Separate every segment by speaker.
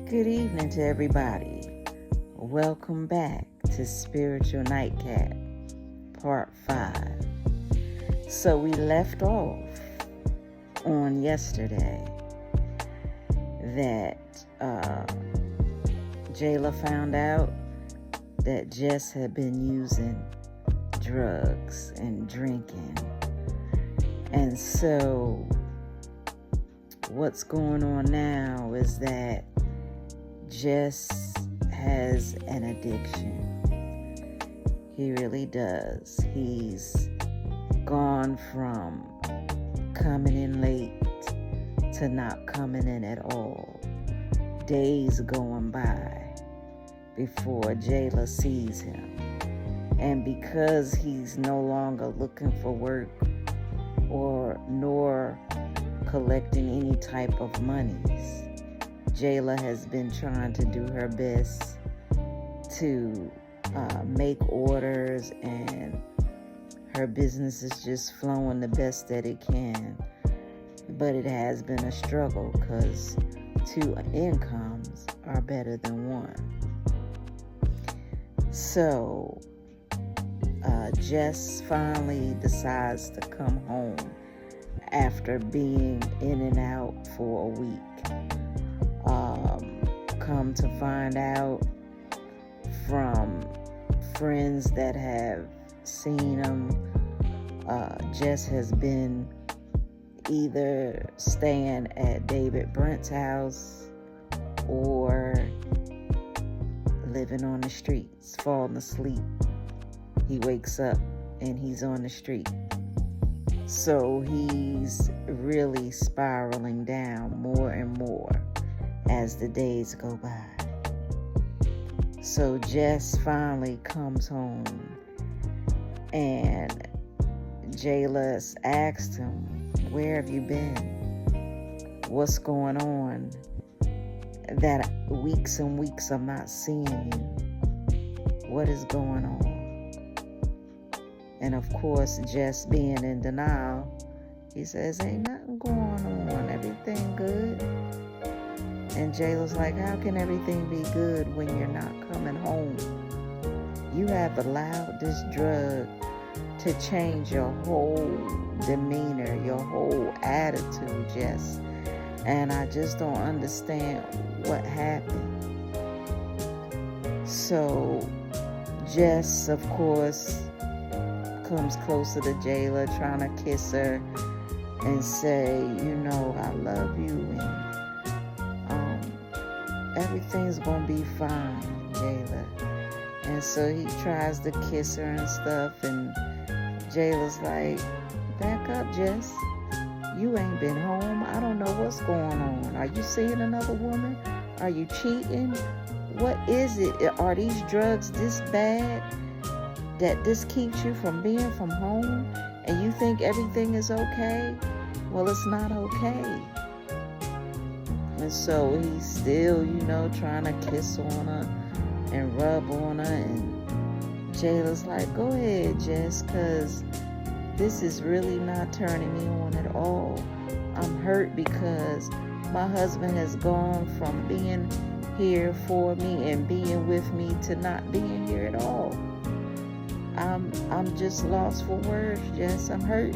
Speaker 1: Good evening to everybody. Welcome back to Spiritual Nightcap, Part 5. So we left off on yesterday that Jayla found out that Jess had been using drugs and drinking. And so what's going on now is that Jess has an addiction. He really does. He's gone from coming in late to not coming in at all. Days going by before Jayla sees him. And because he's no longer looking for work nor collecting any type of monies, Jayla has been trying to do her best to make orders, and her business is just flowing the best that it can. But it has been a struggle because 2 incomes are better than 1. So Jess finally decides to come home after being in and out for a week. Come to find out from friends that have seen him, Jess has been either staying at David Brent's house or living on the streets, falling asleep. He wakes up and he's on the street. So he's really spiraling down more and more as the days go by. So Jess finally comes home, and Jayla asked him, "Where have you been? What's going on? That weeks and weeks I'm not seeing you. What is going on?" And of course, Jess being in denial, he says, "Ain't nothing going on. Everything good." And Jayla's like, "How can everything be good when you're not coming home? You have allowed this drug to change your whole demeanor, your whole attitude, Jess. And I just don't understand what happened." So Jess, of course, comes closer to Jayla, trying to kiss her and say, "I love you, and everything's gonna be fine, Jayla." And so he tries to kiss her and stuff, and Jayla's like, "Back up, Jess. You ain't been home. I don't know what's going on. Are you seeing another woman? Are you cheating? What is it? Are these drugs this bad that this keeps you from being from home, and you think everything is okay? Well, it's not okay." And so he's still, trying to kiss on her and rub on her. And Jayla's like, "Go ahead, Jess, because this is really not turning me on at all. I'm hurt because my husband has gone from being here for me and being with me to not being here at all. I'm just lost for words, Jess. I'm hurt.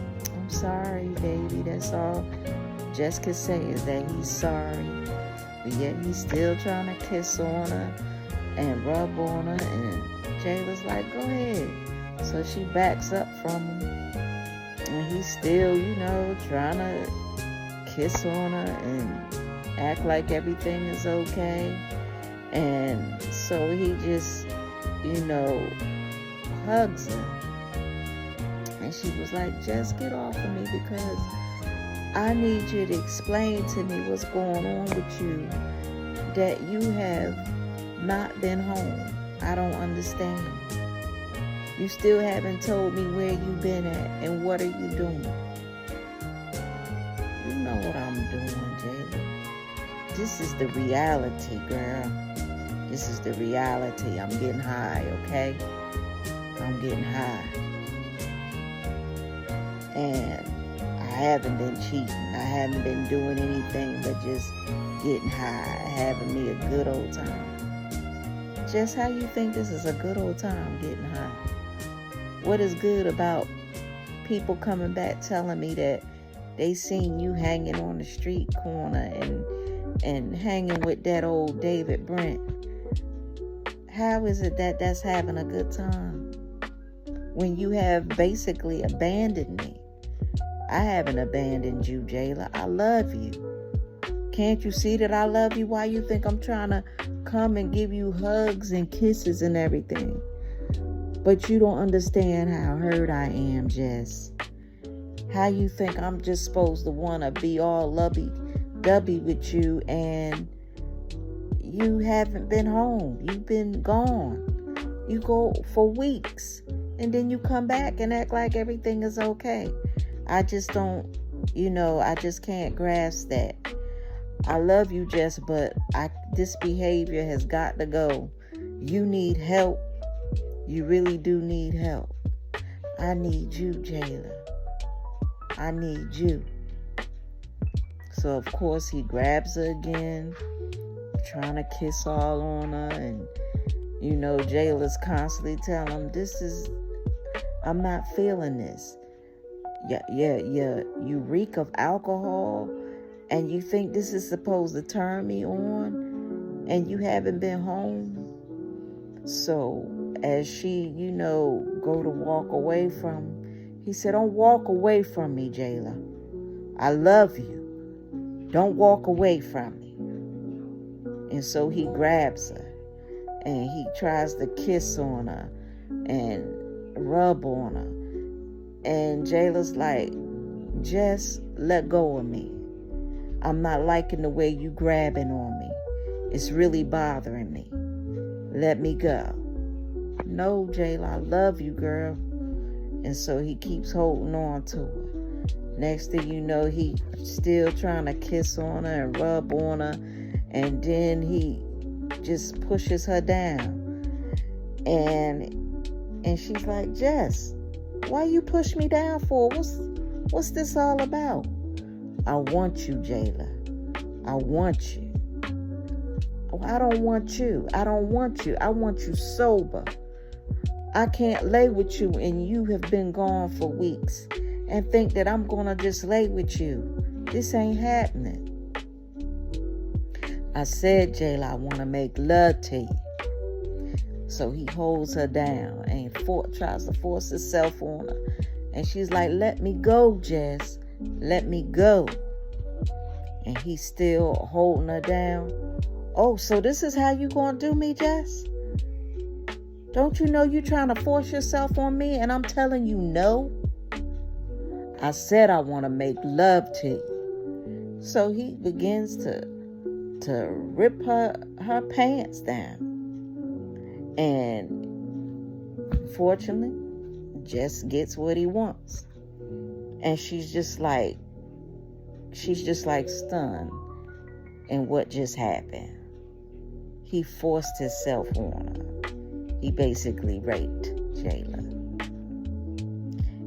Speaker 1: I'm sorry, baby." That's all Jess could say, is that he's sorry. But yet he's still trying to kiss on her and rub on her. And Jayla's like, "Go ahead." So she backs up from him. And he's still, trying to kiss on her and act like everything is okay. And so he just, hugs her. And she was like, "Just get off of me, because I need you to explain to me what's going on with you, that you have not been home. I don't understand. You still haven't told me where you've been at and what are you doing." "You know what I'm doing, Jayla. This is the reality, girl. This is the reality. I'm getting high, okay? I'm getting high. And I haven't been cheating. I haven't been doing anything but just getting high, having me a good old time. Just how you think this is a good old time getting high? What is good about people coming back telling me that they seen you hanging on the street corner and hanging with that old David Brent? How is it that that's having a good time when you have basically abandoned me? I haven't abandoned you, Jayla. I love you. Can't you see that I love you? Why you think I'm trying to come and give you hugs and kisses and everything? But you don't understand how hurt I am, Jess. How you think I'm just supposed to want to be all lovey-dovey with you, and you haven't been home. You've been gone. You go for weeks, and then you come back and act like everything is okay. I just don't, I just can't grasp that. I love you, Jess, but this behavior has got to go. You need help. You really do need help. I need you, Jayla. I need you. So, of course, he grabs her again, trying to kiss all on her. And, Jayla's constantly telling him, I'm not feeling this. You reek of alcohol, and you think this is supposed to turn me on, and you haven't been home. So as she, go to walk away from, he said, don't walk away from me, Jayla. I love you. Don't walk away from me. And so he grabs her, and he tries to kiss on her and rub on her. And Jayla's like, just let go of me. I'm not liking the way you grabbing on me. It's really bothering me. Let me go. No, Jayla, I love you, girl. And so he keeps holding on to her. Next thing you know, he still trying to kiss on her and rub on her. And then he just pushes her down. And she's like, Jess, why you push me down for? What's this all about? I want you, Jayla. I want you. I don't want you. I don't want you. I want you sober. I can't lay with you and you have been gone for weeks and think that I'm going to just lay with you. This ain't happening. I said, Jayla, I want to make love to you. So he holds her down and tries to force himself on her. And she's like, let me go, Jess. Let me go. And he's still holding her down. Oh, so this is how you going to do me, Jess? Don't you know you trying to force yourself on me and I'm telling you no? I said I want to make love to you. So he begins to rip her pants down. And fortunately, Jess gets what he wants. And she's just like stunned in what just happened. He forced himself on her. He basically raped Jayla.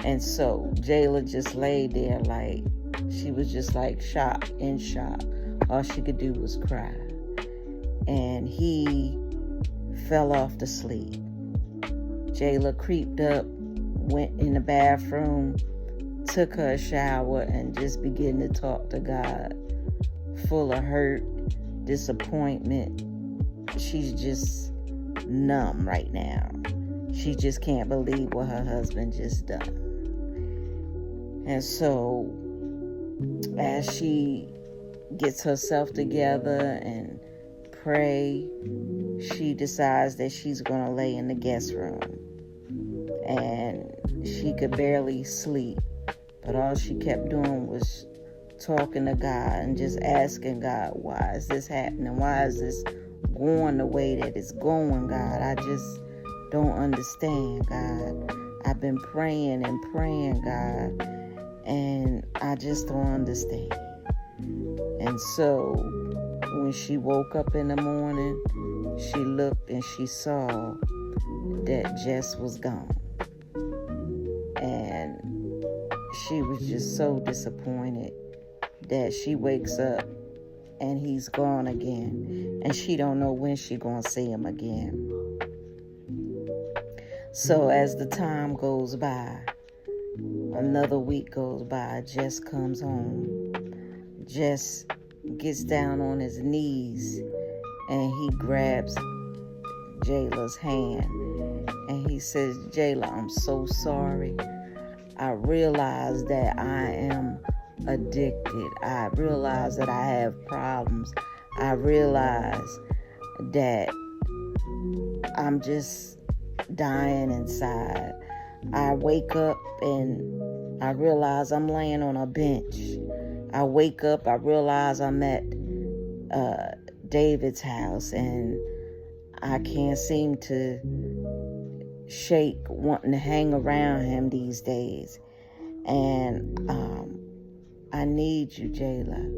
Speaker 1: And so Jayla just laid there like, she was just like in shock. All she could do was cry. And he fell off to sleep. Jayla creeped up, went in the bathroom, took her a shower, and just began to talk to God, full of hurt, disappointment. She's just numb right now. She just can't believe what her husband just done. And so, as she gets herself together and pray, she decides that she's going to lay in the guest room. And she could barely sleep. But all she kept doing was talking to God and just asking God, why is this happening? Why is this going the way that it's going, God? I just don't understand, God. I've been praying and praying, God, and I just don't understand. And so when she woke up in the morning, she looked and she saw that Jess was gone. And she was just so disappointed that she wakes up and he's gone again, and she don't know when she gonna see him again. So as the time goes by, another week goes by, Jess comes home. Jess gets down on his knees and he grabs Jayla's hand and he says, Jayla, I'm so sorry. I realize that I am addicted. I realize that I have problems. I realize that I'm just dying inside. I wake up and I realize I'm laying on a bench. I wake up, I realize I'm at David's house and I can't seem to shake wanting to hang around him these days. And I need you, Jayla.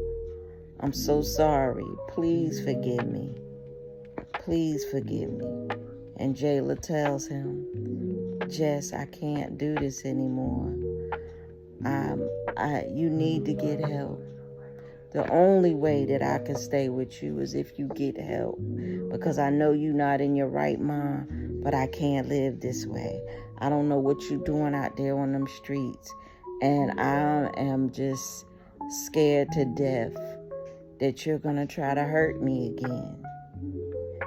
Speaker 1: I'm so sorry. Please forgive me. Please forgive me. And Jayla tells him, Jess, I can't do this anymore. You need to get help. The only way that I can stay with you is if you get help. Because I know you're not in your right mind, but I can't live this way. I don't know what you're doing out there on them streets. And I am just scared to death that you're going to try to hurt me again.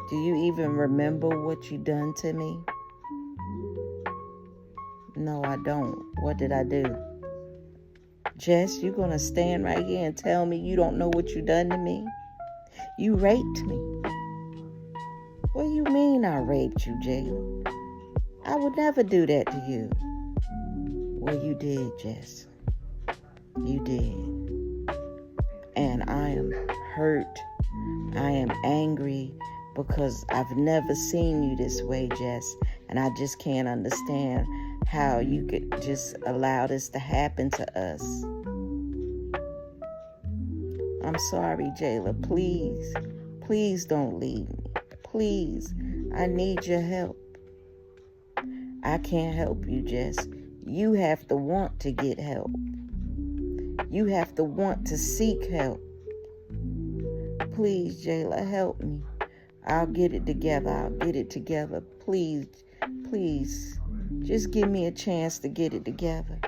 Speaker 1: Do you even remember what you done to me? No, I don't. What did I do? Jess, you gonna stand right here and tell me you don't know what you done to me? You raped me. What do you mean I raped you, Jayla? I would never do that to you. Well, you did, Jess. You did. And I am hurt. I am angry because I've never seen you this way, Jess. And I just can't understand how you could just allow this to happen to us. I'm sorry, Jayla. Please don't leave me. Please, I need your help. I can't help you, Jess. You have to want to get help. You have to want to seek help. Please, Jayla, help me. I'll get it together. Please. Just give me a chance to get it together.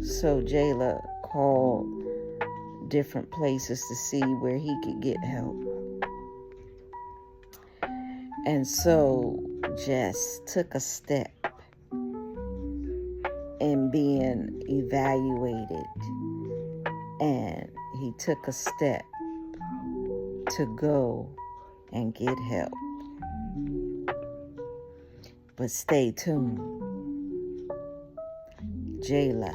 Speaker 1: So Jayla called different places to see where he could get help. And so Jess took a step in being evaluated, and he took a step to go and get help. But stay tuned. Jayla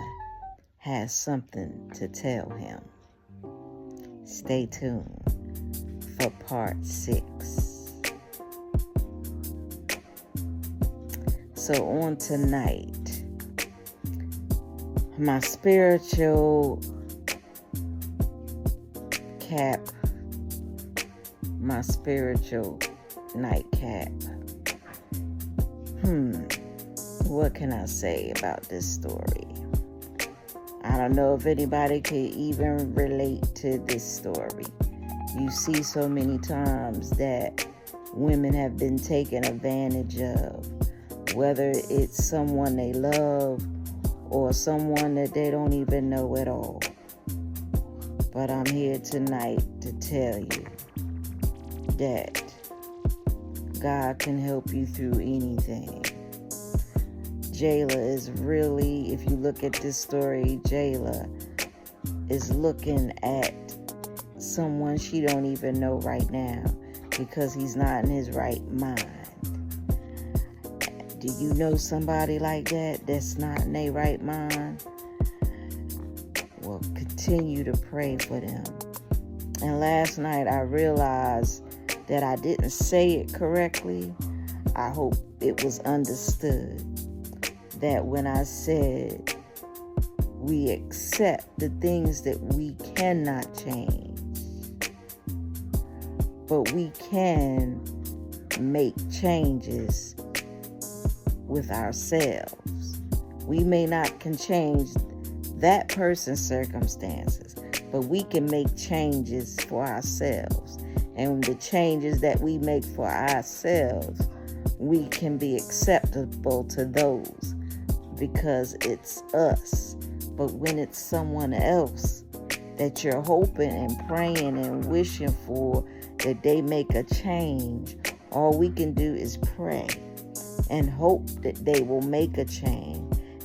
Speaker 1: has something to tell him. Stay tuned for part 6. So on tonight, my spiritual nightcap. What can I say about this story? I don't know if anybody can even relate to this story. You see so many times that women have been taken advantage of, whether it's someone they love or someone that they don't even know at all. But I'm here tonight to tell you that God can help you through anything. Jayla is really, if you look at this story, Jayla is looking at someone she don't even know right now because he's not in his right mind. Do you know somebody like that that's not in their right mind? Well, continue to pray for them. And last night I realized that I didn't say it correctly. I hope it was understood that when I said we accept the things that we cannot change, but we can make changes with ourselves. We may not can change that person's circumstances, but we can make changes for ourselves. And the changes that we make for ourselves, we can be acceptable to those because it's us. But when it's someone else that you're hoping and praying and wishing for that they make a change, all we can do is pray and hope that they will make a change.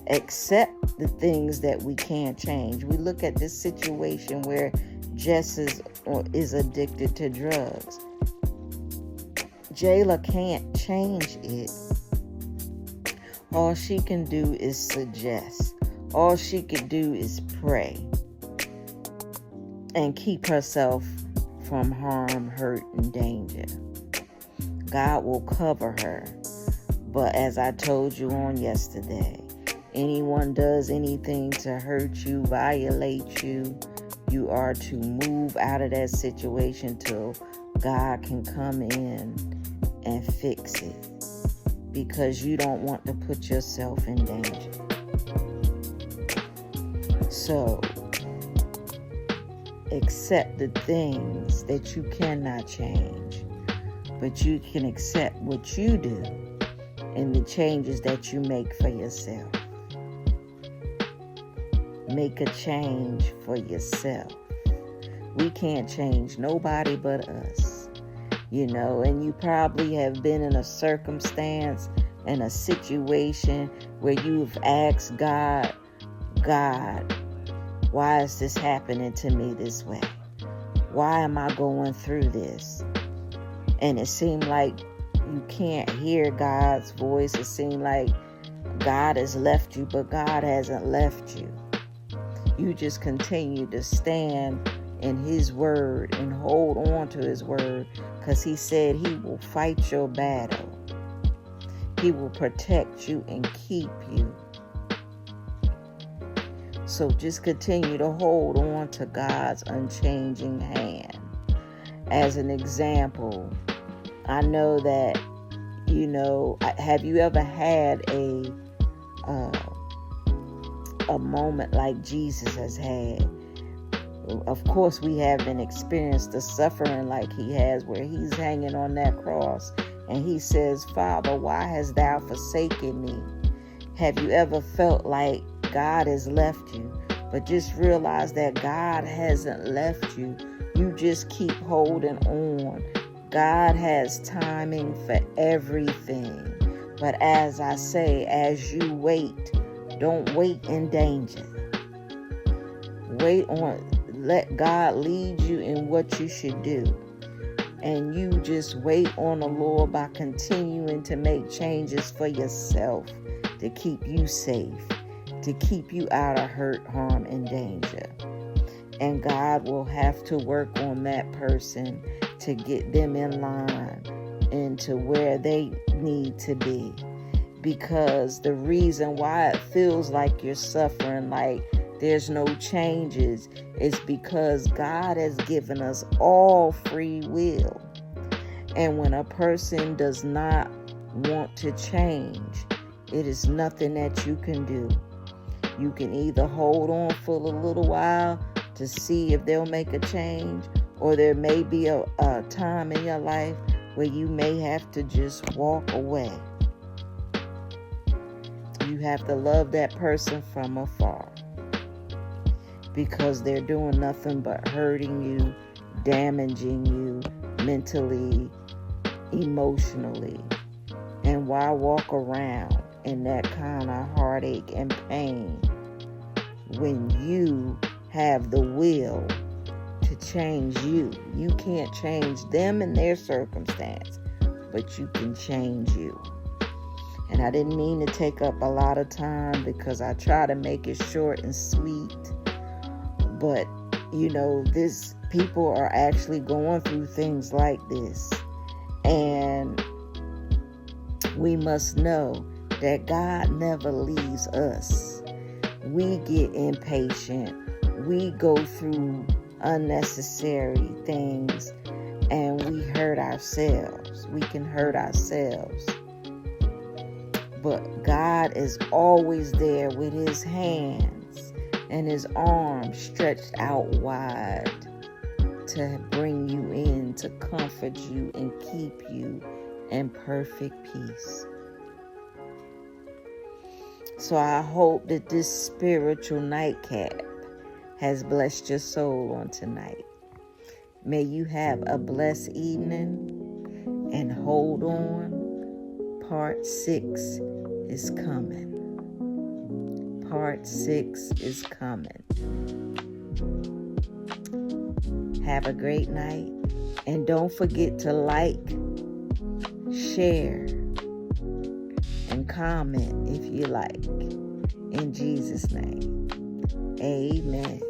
Speaker 1: Accept the things that we can't change. We look at this situation where Jess is addicted to drugs. Jayla can't change it. All she can do is suggest. All she can do is pray and keep herself from harm, hurt, and danger. God will cover her. But as I told you on yesterday, anyone does anything to hurt you, violate you, you are to move out of that situation till God can come in and fix it, because you don't want to put yourself in danger. So, accept the things that you cannot change, but you can accept what you do and the changes that you make for yourself. Make a change for yourself. We can't change nobody but us, and you probably have been in a circumstance and a situation where you've asked God, why is this happening to me this way? Why am I going through this? And it seemed like you can't hear God's voice. It seemed like God has left you, but God hasn't left you. You just continue to stand in His word and hold on to His word, because He said He will fight your battle. He will protect you and keep you. So just continue to hold on to God's unchanging hand. As an example, I know that, have you ever had a moment like Jesus has had? Of course, we haven't experienced the suffering like He has, where He's hanging on that cross and He says, Father, why hast thou forsaken me? Have you ever felt like God has left you? But just realize that God hasn't left you. You just keep holding on. God has timing for everything. But as I say, as you wait, don't wait in danger. Let God lead you in what you should do. And you just wait on the Lord by continuing to make changes for yourself to keep you safe, to keep you out of hurt, harm, and danger. And God will have to work on that person to get them in line into where they need to be. Because the reason why it feels like you're suffering, like there's no changes, is because God has given us all free will. And when a person does not want to change, it is nothing that you can do. You can either hold on for a little while to see if they'll make a change, or there may be a time in your life where you may have to just walk away. You have to love that person from afar, because they're doing nothing but hurting you, damaging you mentally, emotionally. And why walk around in that kind of heartache and pain when you have the will to change you? You can't change them and their circumstance, but you can change you. And I didn't mean to take up a lot of time, because I try to make it short and sweet. But, this people are actually going through things like this. And we must know that God never leaves us. We get impatient. We go through unnecessary things, and we hurt ourselves. We can hurt ourselves. But God is always there with His hands and his arms stretched out wide to bring you in, to comfort you and keep you in perfect peace. So I hope that this spiritual nightcap has blessed your soul on tonight. May you have a blessed evening, and hold on. Part 6 is coming. Part 6 is coming. Have a great night. And don't forget to like, share, and comment if you like. In Jesus' name, amen.